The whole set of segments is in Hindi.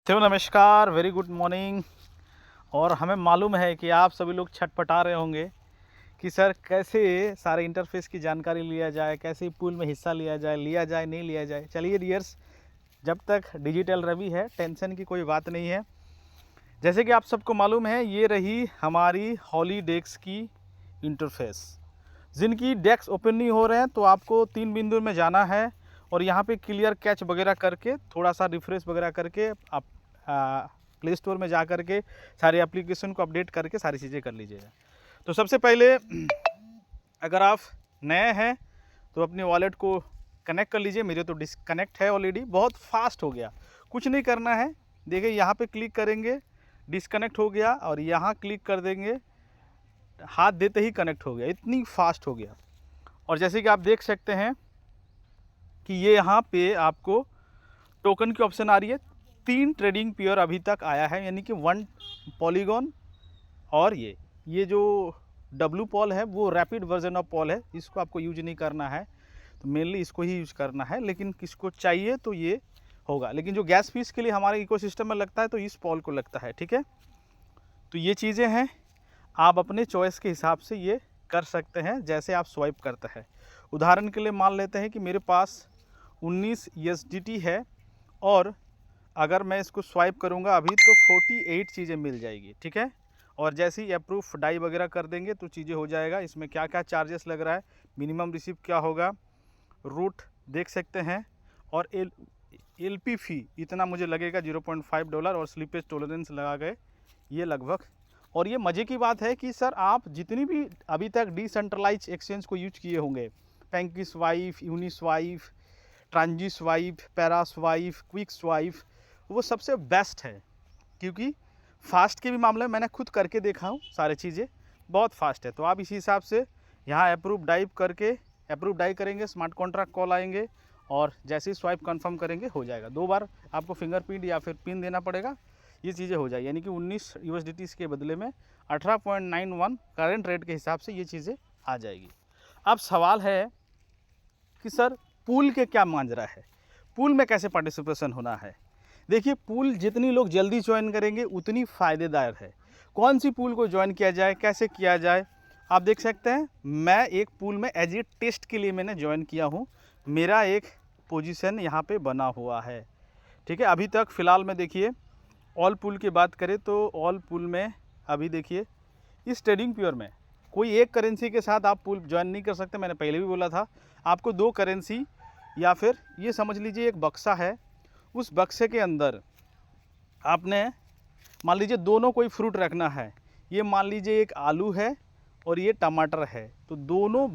तो नमस्कार, वेरी गुड मॉर्निंग। और हमें मालूम है कि आप सभी लोग छटपटा रहे होंगे कि सर कैसे सारे इंटरफेस की जानकारी लिया जाए, कैसे पूल में हिस्सा लिया जाए नहीं लिया जाए। चलिए डियर्स, जब तक डिजिटल रवि है टेंशन की कोई बात नहीं है। जैसे कि आप सबको मालूम है, ये रही हमारी हॉलीडेक्स की इंटरफेस। जिनकी डेस्क ओपन नहीं हो रहे हैं तो आपको 3 बिंदु में जाना है और यहाँ पे क्लियर कैच वगैरह करके थोड़ा सा रिफ्रेश वगैरह करके आप प्ले स्टोर में जा करके सारे एप्लीकेशन को अपडेट करके सारी चीज़ें कर लीजिएगा। तो सबसे पहले अगर आप नए हैं तो अपनी वॉलेट को कनेक्ट कर लीजिए। मेरे तो डिस्कनेक्ट है ऑलरेडी, बहुत फास्ट हो गया। कुछ नहीं करना है, देखिए यहाँ पे क्लिक करेंगे, डिस्कनेक्ट हो गया, और यहाँ क्लिक कर देंगे, हाथ देते ही कनेक्ट हो गया, इतनी फास्ट हो गया। और जैसे कि आप देख सकते हैं कि ये यहाँ पे आपको टोकन की ऑप्शन आ रही है। 3 ट्रेडिंग पेयर अभी तक आया है, यानी कि 1 पॉलीगॉन और ये जो डब्लू पॉल है वो रैपिड वर्जन ऑफ पॉल है, इसको आपको यूज नहीं करना है, तो मेनली इसको ही यूज करना है। लेकिन किसको चाहिए तो ये होगा, लेकिन जो गैस फीस के लिए हमारे इकोसिस्टम में लगता है तो इस पॉल को लगता है, ठीक है। तो ये चीज़ें हैं, आप अपने चॉइस के हिसाब से ये कर सकते हैं जैसे आप स्वाइप करते हैं। उदाहरण के लिए मान लेते हैं कि मेरे पास 19 USDT है और अगर मैं इसको स्वाइप करूंगा अभी तो 48 चीज़ें मिल जाएगी, ठीक है। और जैसे ही अप्रूव डाई वगैरह कर देंगे तो चीज़ें हो जाएगा। इसमें क्या क्या चार्जेस लग रहा है, मिनिमम रिसीव क्या होगा, रूट देख सकते हैं, और LP फ़ी इतना मुझे लगेगा $0.5 और स्लिपेज टॉलरेंस लगा गए ये लगभग। और ये मज़े की बात है कि सर आप जितनी भी अभी तक डिसेंट्रलाइज एक्सचेंज को यूज किए होंगे, पैंकीस्वाइप, यूनिस्वाइप, ट्रांजिस्वाइप, पैरास्वाइप, क्विकस्वाइप, वो सबसे बेस्ट है। क्योंकि फास्ट के भी मामले में मैंने खुद करके देखा हूँ, सारी चीज़ें बहुत फास्ट है। तो आप इसी हिसाब से यहाँ अप्रूव डाई करेंगे, स्मार्ट कॉन्ट्रैक्ट कॉल आएंगे और जैसे ही स्वाइप कंफर्म करेंगे हो जाएगा। 2 बार आपको फिंगरप्रिंट या फिर पिन देना पड़ेगा, ये चीज़ें हो जाए, यानी कि 19 USDT के बदले में 18.91 करंट रेट के हिसाब से ये चीज़ें आ जाएगी। अब सवाल है कि सर पूल के क्या मांजरा है, पूल में कैसे पार्टिसिपेशन होना है। देखिए, पूल जितनी लोग जल्दी ज्वाइन करेंगे उतनी फ़ायदेदार है। कौन सी पूल को ज्वाइन किया जाए, कैसे किया जाए, आप देख सकते हैं। मैं एक पूल में एज ए टेस्ट के लिए मैंने ज्वाइन किया हूँ, मेरा एक पोजीशन यहाँ पे बना हुआ है, ठीक है। अभी तक फ़िलहाल में देखिए, ऑल पूल की बात करें तो ऑल पूल में अभी देखिए इस ट्रेडिंग पेयर में कोई एक करेंसी के साथ आप पूल ज्वाइन नहीं कर सकते। मैंने पहले भी बोला था, आपको 2 करेंसी या फिर ये समझ लीजिए एक बक्सा है, उस बक्से के अंदर आपने मान लीजिए दोनों कोई फ्रूट रखना है। ये मान लीजिए एक आलू है और ये टमाटर है, तो दोनों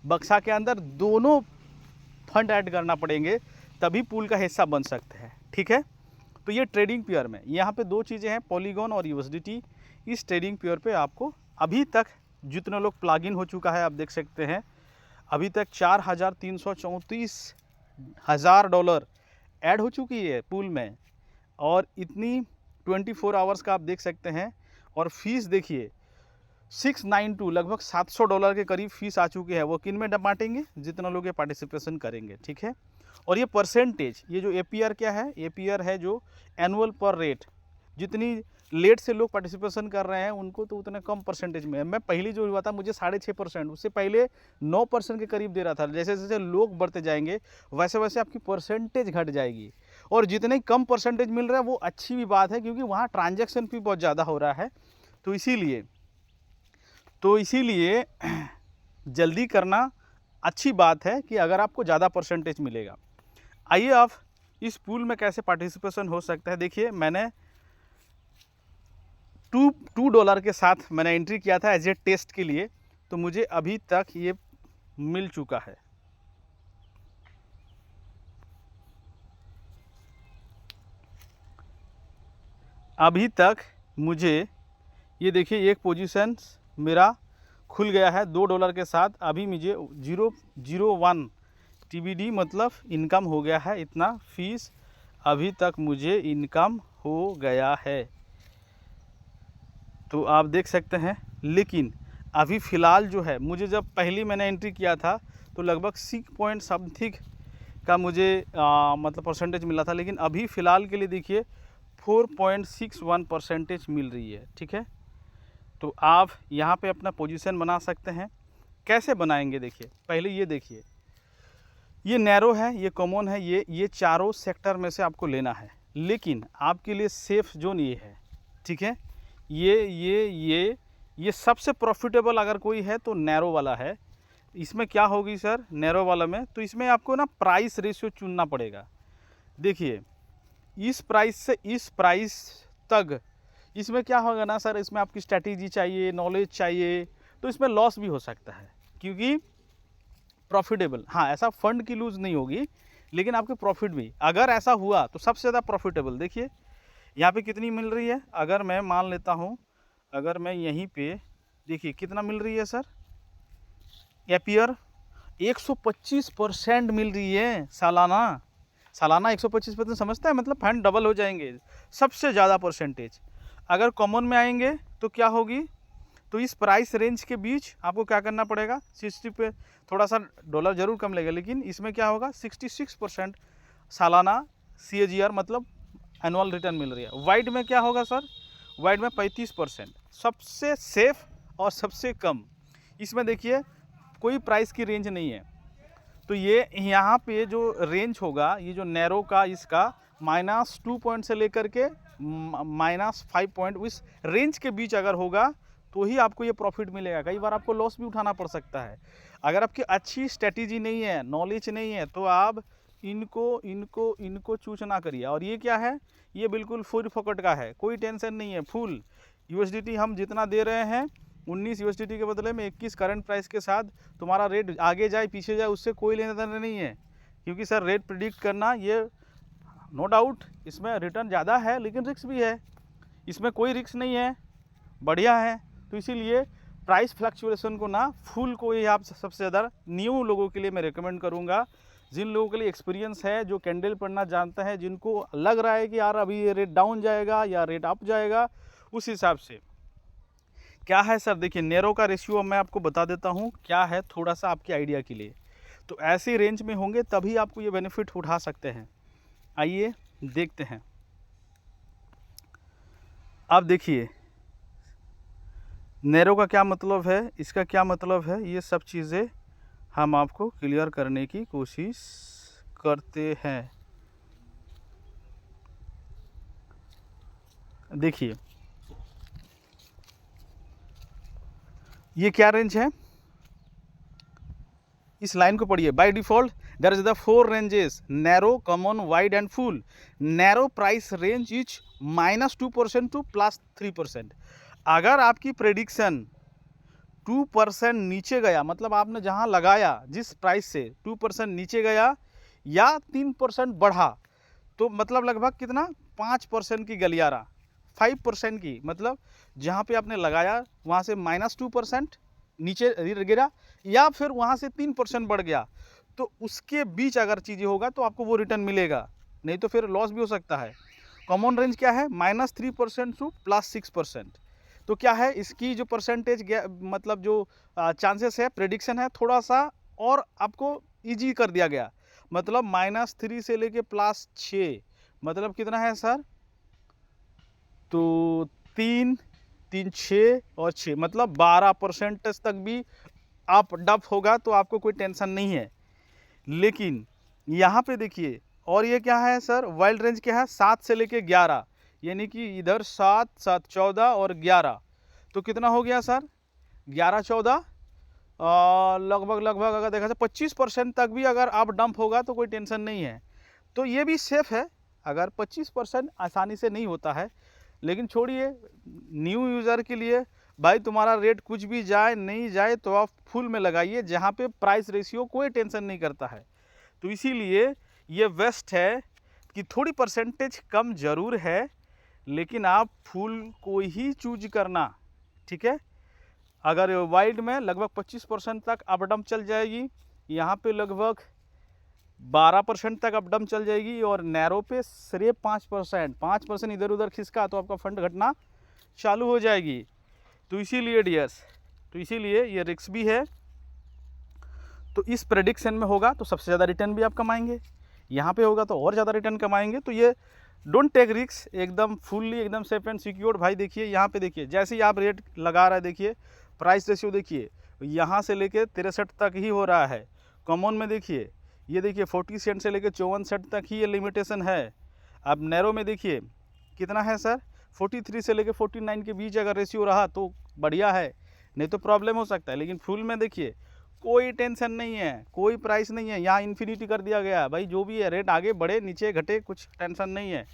बक्सा के अंदर दोनों फंड ऐड करना पड़ेंगे, तभी पूल का हिस्सा बन सकते हैं, ठीक है। तो ये ट्रेडिंग पेयर में यहाँ पे 2 चीज़ें हैं, पॉलीगॉन और USDT। इस ट्रेडिंग पेयर पे आपको अभी तक जितने लोग प्लग इन हो चुका है आप देख सकते हैं, अभी तक $4,334,000 ऐड हो चुकी है पूल में, और इतनी 24 आवर्स का आप देख सकते हैं। और फीस देखिए 692, लगभग $700 के करीब फीस आ चुकी है। वो किन में बांटेंगे, जितना लोग ये पार्टिसिपेशन करेंगे, ठीक है। और ये परसेंटेज, ये जो APR क्या है, APR है जो एनुअल पर रेट, जितनी लेट से लोग पार्टिसिपेशन कर रहे हैं उनको तो उतने कम परसेंटेज में है। मैं पहले जो हुआ था मुझे 6.5%, उससे पहले 9% के करीब दे रहा था। जैसे जैसे लोग बढ़ते जाएंगे वैसे वैसे आपकी परसेंटेज घट जाएगी, और जितने कम परसेंटेज मिल रहा है वो अच्छी भी बात है, क्योंकि वहाँ ट्रांजैक्शन भी बहुत ज़्यादा हो रहा है। तो इसीलिए जल्दी करना अच्छी बात है कि अगर आपको ज़्यादा परसेंटेज मिलेगा। आइए आप इस पूल में कैसे पार्टिसिपेशन हो सकता है। देखिए, मैंने $2 के साथ मैंने एंट्री किया था एज ए टेस्ट के लिए, तो मुझे अभी तक ये मिल चुका है। अभी तक मुझे ये देखिए एक पोजीशन मेरा खुल गया है $2 के साथ। अभी मुझे 0.01 TBD मतलब इनकम हो गया है, इतना फीस अभी तक मुझे इनकम हो गया है, तो आप देख सकते हैं। लेकिन अभी फ़िलहाल जो है, मुझे जब पहली मैंने एंट्री किया था तो लगभग 6 पॉइंट समथिंग का मुझे मतलब परसेंटेज मिला था, लेकिन अभी फ़िलहाल के लिए देखिए 4.61% मिल रही है। ठीक है, तो आप यहाँ पे अपना पोजीशन बना सकते हैं। कैसे बनाएंगे देखिए, पहले ये देखिए, ये नैरो है, ये कॉमन है, ये चारों सेक्टर में से आपको लेना है, लेकिन आपके लिए सेफ जोन ये है। ठीक है, ये सबसे प्रॉफिटेबल अगर कोई है तो नैरो वाला है। इसमें क्या होगी सर, नैरो वाला में तो इसमें आपको ना प्राइस रेशियो चुनना पड़ेगा। देखिए, इस प्राइस से इस प्राइस तक इसमें क्या होगा ना सर, इसमें आपकी स्ट्रैटेजी चाहिए, नॉलेज चाहिए, तो इसमें लॉस भी हो सकता है, क्योंकि प्रॉफिटेबल, हाँ ऐसा फंड की लूज नहीं होगी, लेकिन आपके प्रॉफिट भी अगर ऐसा हुआ तो सबसे ज़्यादा प्रॉफिटेबल देखिए यहाँ पे कितनी मिल रही है। अगर मैं मान लेता हूँ, अगर मैं यहीं पे देखिए कितना मिल रही है सर, एपियर 125% मिल रही है सालाना। 125% समझता है, मतलब फंड डबल हो जाएंगे, सबसे ज़्यादा परसेंटेज। अगर कॉमन में आएंगे तो क्या होगी, तो इस प्राइस रेंज के बीच आपको क्या करना पड़ेगा, 60 पे थोड़ा सा डॉलर ज़रूर कम लगेगा, लेकिन इसमें क्या होगा 66% सालाना CAGR मतलब एनुअल रिटर्न मिल रही है। वाइड में क्या होगा सर, वाइड में 35%, सबसे सेफ और सबसे कम। इसमें देखिए कोई प्राइस की रेंज नहीं है, तो ये यहाँ पे जो रेंज होगा, ये जो नैरो का इसका -2 पॉइंट से लेकर के -5 पॉइंट, इस रेंज के बीच अगर होगा तो ही आपको ये प्रॉफिट मिलेगा। कई बार आपको लॉस भी उठाना पड़ सकता है। अगर आपकी अच्छी स्ट्रेटेजी नहीं है, नॉलेज नहीं है, तो आप इनको चूज ना करिए। और ये क्या है, ये बिल्कुल फुल फोकट का है, कोई टेंशन नहीं है। फुल USDT हम जितना दे रहे हैं 19 USDT के बदले में 21 करंट प्राइस के साथ, तुम्हारा रेट आगे जाए पीछे जाए उससे कोई लेना देना नहीं है, क्योंकि सर रेट प्रिडिक्ट करना ये नो डाउट इसमें रिटर्न ज़्यादा है, लेकिन रिस्क भी है। इसमें कोई रिस्क नहीं है, बढ़िया है। तो इसीलिए प्राइस फ्लक्चुएशन को ना फुल को ही आप सबसे ज़्यादा न्यू लोगों के लिए मैं रिकमेंड करूँगा। जिन लोगों के लिए एक्सपीरियंस है, जो कैंडल पढ़ना जानता है, जिनको लग रहा है कि यार अभी ये रेट डाउन जाएगा या रेट अप जाएगा, उस हिसाब से क्या है सर। देखिए नैरो का रेशियो मैं आपको बता देता हूँ क्या है, थोड़ा सा आपके आइडिया के लिए। तो ऐसी रेंज में होंगे तभी आपको ये बेनिफिट उठा सकते हैं। आइए देखते हैं। आप देखिए नैरो का क्या मतलब है, इसका क्या मतलब है, ये सब चीज़ें हम आपको क्लियर करने की कोशिश करते हैं। देखिए ये क्या रेंज है, इस लाइन को पढ़िए। By default there is the 4 ranges, narrow, common, wide and full. Narrow price range is -2% to +3%। अगर आपकी प्रेडिक्शन 2% नीचे गया, मतलब आपने जहां लगाया जिस प्राइस से 2% नीचे गया या 3% बढ़ा, तो मतलब लगभग कितना 5% की गलियारा, 5% की, मतलब जहां पे आपने लगाया वहां से -2% नीचे गिरा या फिर वहां से 3% बढ़ गया, तो उसके बीच अगर चीज़ें होगा तो आपको वो रिटर्न मिलेगा, नहीं तो फिर लॉस भी हो सकता है। कॉमन रेंज क्या है, -3% टू +6%। तो क्या है इसकी जो परसेंटेज मतलब जो चांसेस है, प्रेडिक्शन है, थोड़ा सा और आपको इजी कर दिया गया, मतलब -3 से लेके +6, मतलब कितना है सर, तो 3, 6 और 6, मतलब 12% तक भी आप डप होगा तो आपको कोई टेंशन नहीं है। लेकिन यहाँ पे देखिए, और ये क्या है सर, वाइल्ड रेंज क्या है, 7 से लेके 11, यानी कि इधर 7, 7, 14 और 11, तो कितना हो गया सर, 11, 14, लगभग अगर देखा जाए 25% तक भी अगर आप डंप होगा तो कोई टेंशन नहीं है। तो ये भी सेफ है। अगर 25% आसानी से नहीं होता है, लेकिन छोड़िए, न्यू यूज़र के लिए भाई तुम्हारा रेट कुछ भी जाए नहीं जाए तो आप फुल में लगाइए, जहाँ पे प्राइस रेशियो कोई टेंशन नहीं करता है। तो इसीलिए ये बेस्ट है कि थोड़ी परसेंटेज कम ज़रूर है, लेकिन आप फुल को ही चूज करना, ठीक है। अगर वाइड में लगभग 25% तक अप डंप चल जाएगी, यहाँ पे लगभग 12% तक अप डंप चल जाएगी, और नैरो पे सिर्फ 5% इधर उधर खिसका तो आपका फंड घटना चालू हो जाएगी। तो इसीलिए डियर्स, तो इसीलिए ये रिस्क भी है। तो इस प्रेडिक्शन में होगा तो सबसे ज़्यादा रिटर्न भी आप कमाएंगे, यहाँ पे होगा तो और ज़्यादा रिटर्न कमाएंगे। तो ये डोंट टेक रिक्स, एकदम फुल्ली एकदम सेफ एंड सिक्योर। भाई देखिए यहाँ पे देखिए, जैसे ही आप रेट लगा रहा है, देखिए प्राइस रेशियो देखिए यहाँ से लेके 63 तक ही हो रहा है। कॉमन में देखिए, ये देखिए 40 सेंट से लेके 54 सेंट तक ही ये लिमिटेशन है। अब नैरो में देखिए कितना है सर, 43 से लेके 49 के बीच अगर रेशियो रहा तो बढ़िया है, नहीं तो प्रॉब्लम हो सकता है। लेकिन फुल में देखिए कोई टेंशन नहीं है, कोई प्राइस नहीं है, यहाँ इन्फिनिटी कर दिया गया है। भाई जो भी है रेट आगे बढ़े नीचे घटे कुछ टेंशन नहीं है।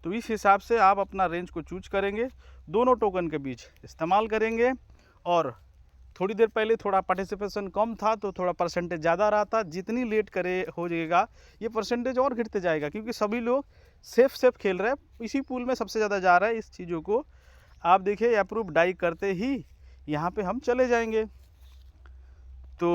तो इस हिसाब से आप अपना रेंज को चूज करेंगे, दोनों टोकन के बीच इस्तेमाल करेंगे। और थोड़ी देर पहले थोड़ा पार्टिसिपेशन कम था तो थोड़ा परसेंटेज ज़्यादा रहा था। जितनी लेट करे हो जाएगा ये परसेंटेज और घटते जाएगा, क्योंकि सभी लोग सेफ खेल रहे हैं। इसी पूल में सबसे ज़्यादा जा रहा है। इस चीज़ों को आप देखिए अप्रूव डाई करते ही यहाँ पे हम चले जाएंगे। तो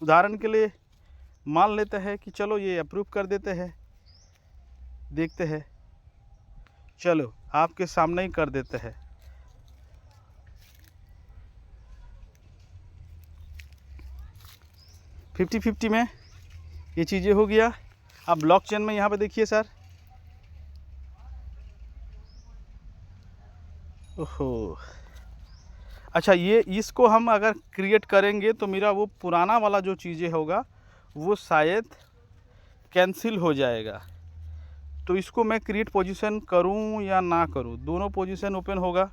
उदाहरण के लिए मान लेते हैं कि चलो ये अप्रूव कर देते हैं, देखते हैं, चलो आपके सामने ही कर देते हैं। फिफ्टी 50 में ये चीज़ें हो गया। अब ब्लॉकचेन में यहाँ पे देखिए सर, ओहो अच्छा, ये इसको हम अगर क्रिएट करेंगे तो मेरा वो पुराना वाला जो चीज़ें होगा वो शायद कैंसिल हो जाएगा। तो इसको मैं क्रिएट पोजीशन करूं या ना करूं, दोनों पोजीशन ओपन होगा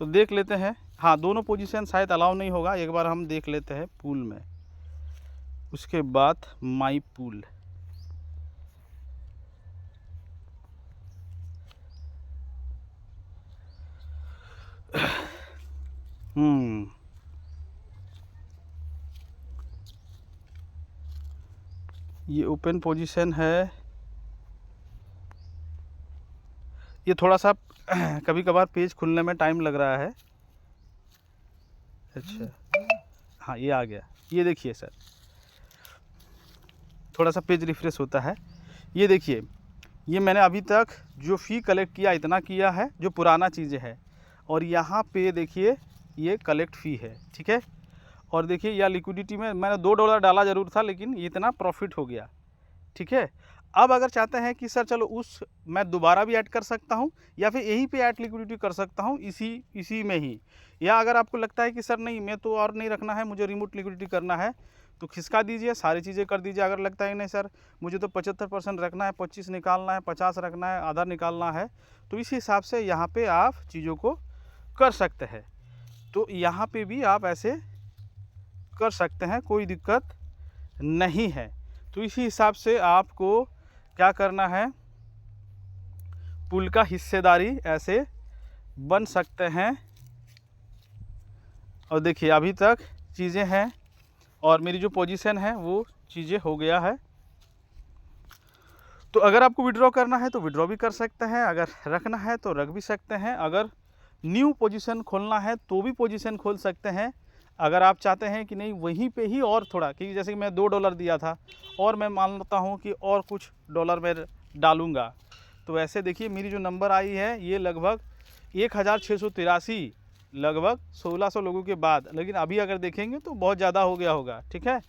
तो देख लेते हैं। हाँ, दोनों पोजीशन शायद अलाउ नहीं होगा, एक बार हम देख लेते हैं पूल में। उसके बाद माई पूल, ये ओपन पोजीशन है। ये थोड़ा सा कभी कभार पेज खुलने में टाइम लग रहा है। अच्छा हाँ, ये आ गया। ये देखिए सर, थोड़ा सा पेज रिफ्रेश होता है। ये देखिए, ये मैंने अभी तक जो फ़ी कलेक्ट किया इतना किया है जो पुराना चीज़ें है, और यहाँ पे देखिए ये कलेक्ट फ़ी है, ठीक है। और देखिए यह लिक्विडिटी में मैंने $2 डाला ज़रूर था, लेकिन इतना प्रॉफिट हो गया, ठीक है। अब अगर चाहते हैं कि सर चलो उस मैं दोबारा भी ऐड कर सकता हूं, या फिर यहीं पे ऐड लिक्विडिटी कर सकता हूं इसी में ही, या अगर आपको लगता है कि सर नहीं मैं तो और नहीं रखना है, मुझे रिमोट लिक्विडिटी करना है, तो खिसका दीजिए, सारी चीज़ें कर दीजिए। अगर लगता है नहीं सर मुझे तो 75% रखना है, 25 निकालना है, 50 रखना है, आधा निकालना है, तो इस हिसाब से यहाँ पर आप चीज़ों को कर सकते हैं। तो यहाँ पर भी आप ऐसे कर सकते हैं, कोई दिक्कत नहीं है। तो इसी हिसाब से आपको क्या करना है, पूल का हिस्सेदारी ऐसे बन सकते हैं। और देखिए अभी तक चीज़ें हैं और मेरी जो पोजीशन है वो चीज़ें हो गया है। तो अगर आपको विड्रॉ करना है तो विड्रॉ भी कर सकते हैं, अगर रखना है तो रख भी सकते हैं, अगर न्यू पोजीशन खोलना है तो भी पोजीशन खोल सकते हैं। अगर आप चाहते हैं कि नहीं वहीं पे ही और थोड़ा, क्योंकि जैसे कि मैं $2 दिया था और मैं मान लेता हूँ कि और कुछ डॉलर में डालूँगा, तो ऐसे देखिए मेरी जो नंबर आई है ये लगभग 1683, लगभग 1600 लोगों के बाद। लेकिन अभी अगर देखेंगे तो बहुत ज़्यादा हो गया होगा, ठीक है।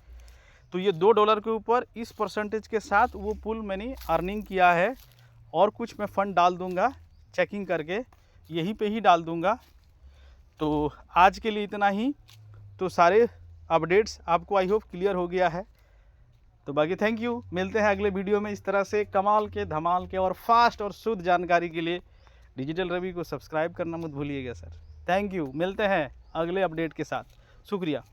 तो ये $2 के ऊपर इस परसेंटेज के साथ वो पुल मैंने अर्निंग किया है, और कुछ मैं फ़ंड डाल दूँगा चेकिंग करके, यहीं पे ही डाल दूँगा। तो आज के लिए इतना ही। तो सारे अपडेट्स आपको आई होप क्लियर हो गया है। तो बाकी थैंक यू, मिलते हैं अगले वीडियो में। इस तरह से कमाल के, धमाल के और फास्ट और शुद्ध जानकारी के लिए डिजिटल रवि को सब्सक्राइब करना मत भूलिएगा सर। थैंक यू, मिलते हैं अगले अपडेट के साथ। शुक्रिया।